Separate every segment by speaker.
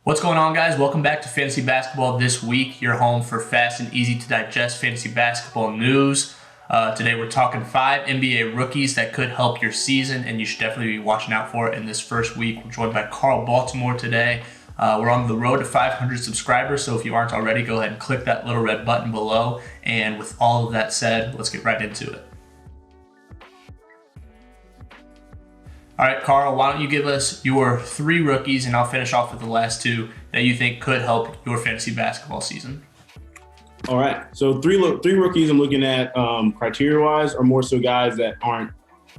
Speaker 1: What's going on, guys? Welcome back to Fantasy Basketball This Week, your home for fast and easy to digest fantasy basketball news. Today we're talking 5 NBA rookies that could help your season, and you should definitely be watching out for it in this first week. We're joined by Carl Baltimore today. We're on the road to 500 subscribers, so if you aren't already, go ahead and click that little red button below. And with all of that said, let's get right into it. All right, Carl, why don't you give us your 3 rookies, and I'll finish off with the last 2 that you think could help your fantasy basketball season.
Speaker 2: All right, so three rookies I'm looking at criteria-wise are more so guys that aren't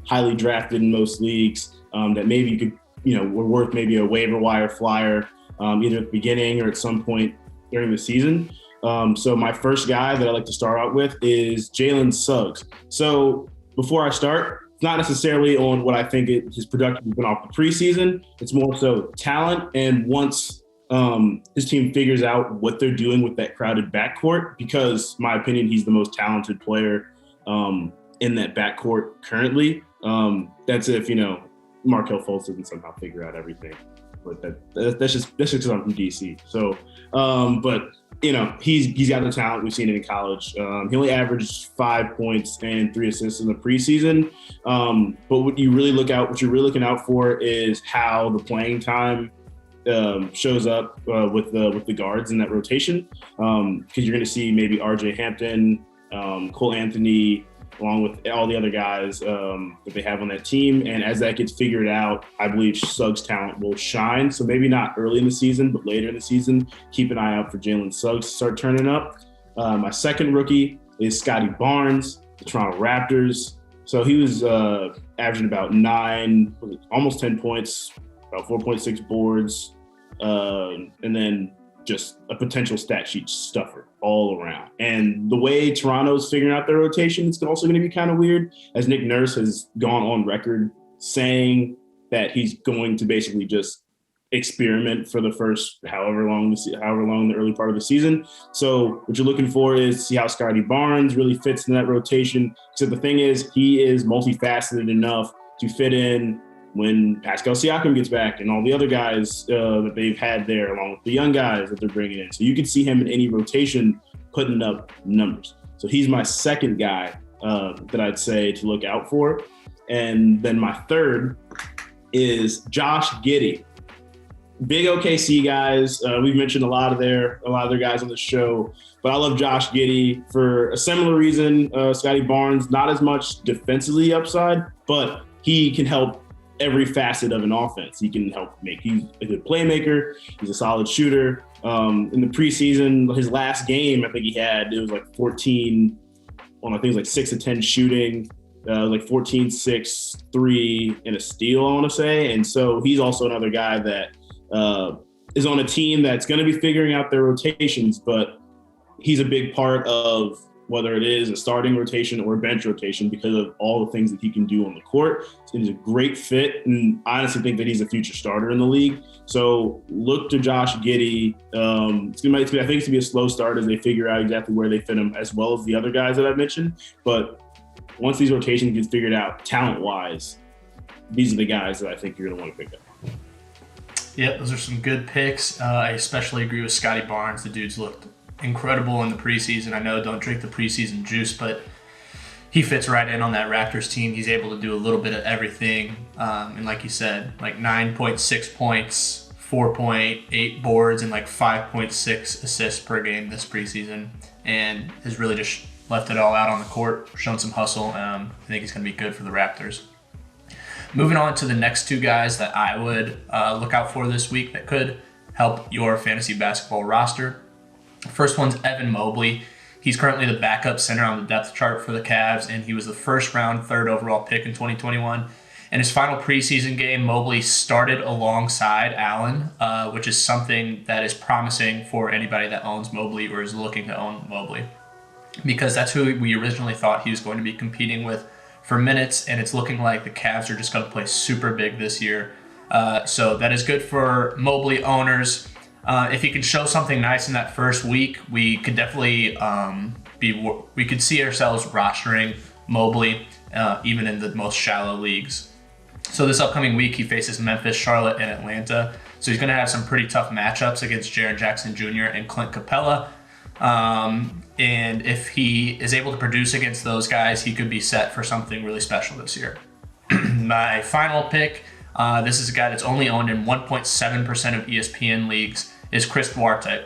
Speaker 2: highly drafted in most leagues, that maybe you could, were worth maybe a waiver wire flyer either at the beginning or at some point during the season. So my first guy that I like to start out with is Jalen Suggs. So before I start, it's not necessarily on what I think his production has been off the preseason. It's more so talent. And once his team figures out what they're doing with that crowded backcourt, because in my opinion, he's the most talented player in that backcourt currently. That's if, Markelle Fultz doesn't somehow figure out everything. But that's just because I'm from DC. So, but he's got the talent. We've seen it in college. He only averaged 5 points and 3 assists in the preseason. But what you're really looking out for is how the playing time shows up with the guards in that rotation. Because you're going to see maybe R.J. Hampton, Cole Anthony, along with all the other guys that they have on that team. And as that gets figured out, I believe Suggs' talent will shine. So maybe not early in the season, but later in the season, keep an eye out for Jalen Suggs to start turning up. My second rookie is Scotty Barnes, the Toronto Raptors. So he was averaging about almost 10 points, about 4.6 boards, and then just a potential stat sheet stuffer all around. And the way Toronto's figuring out their rotation, it's also going to be kind of weird, as Nick Nurse has gone on record saying that he's going to basically just experiment for the first however long the early part of the season. So what you're looking for is see how Scotty Barnes really fits in that rotation. So the thing is, he is multifaceted enough to fit in when Pascal Siakam gets back and all the other guys that they've had there, along with the young guys that they're bringing in. So you can see him in any rotation putting up numbers. So he's my second guy that I'd say to look out for. And then my third is Josh Giddey. Big OKC guys. We've mentioned a lot of their guys on the show, but I love Josh Giddey for a similar reason. Scotty Barnes, not as much defensively upside, but he can help every facet of an offense. He can help he's a good playmaker. He's a solid shooter. In the preseason, his last game, I think it was like 14 on, I think it was like 6 of 10 shooting, like 14, 6, 3 and a steal, I want to say. And so he's also another guy that is on a team that's going to be figuring out their rotations, but he's a big part of whether it is a starting rotation or a bench rotation because of all the things that he can do on the court. So he's a great fit, and I honestly think that he's a future starter in the league. So look to Josh Giddey. I think it's going to be a slow start as they figure out exactly where they fit him, as well as the other guys that I've mentioned. But once these rotations get figured out, talent-wise, these are the guys that I think you're going to want to pick up.
Speaker 1: Yep, those are some good picks. I especially agree with Scotty Barnes. The dude's looked incredible in the preseason. I know don't drink the preseason juice, but he fits right in on that Raptors team. He's able to do a little bit of everything. And like you said, like 9.6 points, 4.8 boards, and like 5.6 assists per game this preseason. And has really just left it all out on the court, shown some hustle. I think he's going to be good for the Raptors. Moving on to the next 2 guys that I would look out for this week that could help your fantasy basketball roster. First one's Evan Mobley. He's currently the backup center on the depth chart for the Cavs, and he was the first round, 3rd overall pick in 2021. In his final preseason game, Mobley started alongside Allen, which is something that is promising for anybody that owns Mobley or is looking to own Mobley, because that's who we originally thought he was going to be competing with for minutes, and it's looking like the Cavs are just going to play super big this year. So that is good for Mobley owners. If he can show something nice in that first week, we could definitely we could see ourselves rostering Mobley even in the most shallow leagues. So this upcoming week, he faces Memphis, Charlotte, and Atlanta. So he's going to have some pretty tough matchups against Jaren Jackson Jr. and Clint Capella. And if he is able to produce against those guys, he could be set for something really special this year. My final pick, this is a guy that's only owned in 1.7% of ESPN leagues, is Chris Duarte.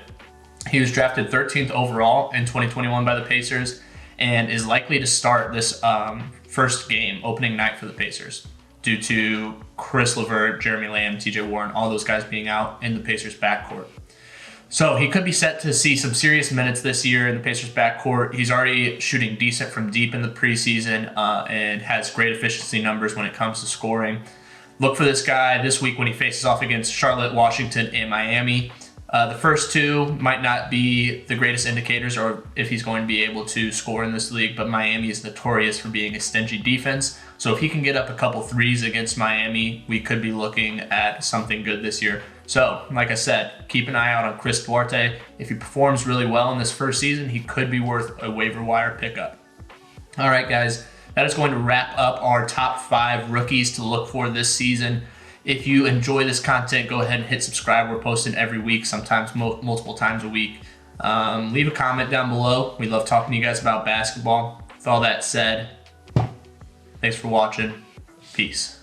Speaker 1: He was drafted 13th overall in 2021 by the Pacers and is likely to start this first game, opening night for the Pacers, due to Chris LeVert, Jeremy Lamb, TJ Warren, all those guys being out in the Pacers backcourt. So he could be set to see some serious minutes this year in the Pacers backcourt. He's already shooting decent from deep in the preseason and has great efficiency numbers when it comes to scoring. Look for this guy this week when he faces off against Charlotte, Washington, and Miami. The first two might not be the greatest indicators or if he's going to be able to score in this league, but Miami is notorious for being a stingy defense. So if he can get up a couple threes against Miami, we could be looking at something good this year. So, like I said, keep an eye out on Chris Duarte. If he performs really well in this first season, he could be worth a waiver wire pickup. All right, guys, that is going to wrap up our top 5 rookies to look for this season. If you enjoy this content, go ahead and hit subscribe. We're posting every week, sometimes multiple times a week. Leave a comment down below. We love talking to you guys about basketball. With all that said, thanks for watching. Peace.